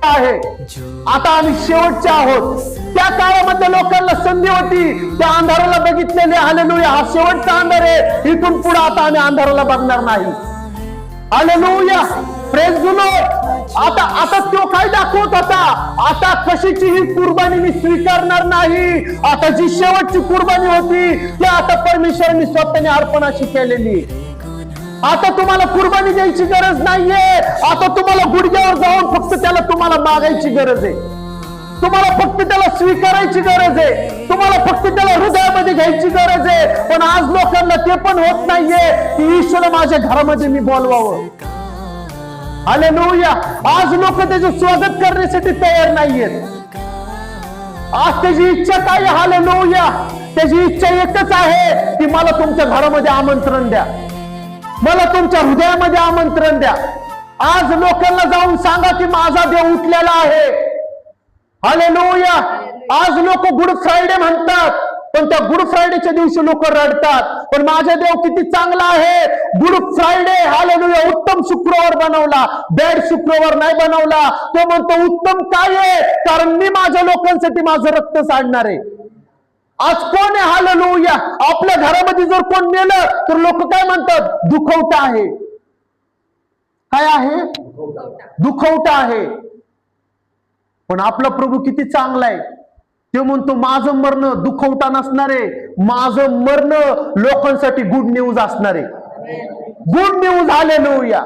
आहे, आता आम्ही शेवटचे आहोत. त्या काळामध्ये लोकांना संधी होती, त्या अंधाराला बघितलेले, हालेलुया, हा शेवटचा अंधार आहे, इथून पुढे आता आम्ही अंधाराला बघणार नाही. Hallelujah, praise the Lord. आता तो काय दाखवत होता, आता कशाचीही कुर्बानी मी स्वीकारणार नाही. आता जी शेवटची कुर्बानी होती ती आता परमेश्वरांनी स्वतःने अर्पणाशी केलेली. आता तुम्हाला कुर्बानी द्यायची गरज नाहीये. आता तुम्हाला गुडघ्यावर जाऊन फक्त त्याला तुम्हाला मागायची गरज आहे. तुम्हाला फक्त त्याला स्वीकारायची गरज आहे. तुम्हाला फक्त त्याला हृदयामध्ये घ्यायची गरज आहे. पण आज लोकांना ते पण होत नाहीये की ईश्वर माझ्या घरामध्ये मी बोलवावं. हालेलुया, आज लोक त्याचं स्वागत करण्यासाठी तयार नाहीयेत. आज त्याची इच्छा काय? हालेलुया, त्याची इच्छा एकच आहे की मला तुमच्या घरामध्ये आमंत्रण द्या, मला तुमच्या हृदयामध्ये आमंत्रण द्या. आज लोकांना जाऊन सांगा की माझा देव उठलेला आहे. हालेलुया, आज लोक गुड फ्रायडे म्हणतात, पण त्या गुड फ्रायडेच्या दिवशी लोक रडतात. पण माझा देव किती चांगला आहे. गुड फ्रायडे, हालेलुया, उत्तम शुक्रवार बनवला, बॅड शुक्रवार नाही बनवला. तो म्हणतो उत्तम काय आहे, कारण मी माझ्या लोकांसाठी माझं रक्त सांडणार आहे. आज कोण आहे? हालेलुया, आपल्या घरामध्ये जर कोण मेलं तर लोक काय म्हणतात? दुखवटा आहे. काय आहे? दुखवटा आहे. पण आपला प्रभू किती चांगला आहे. ते म्हणतो माझं मरण दुखवटा नसणार आहे, माझं मरण लोकांसाठी गुड न्यूज असणार आहे. Good news. हालेलुया.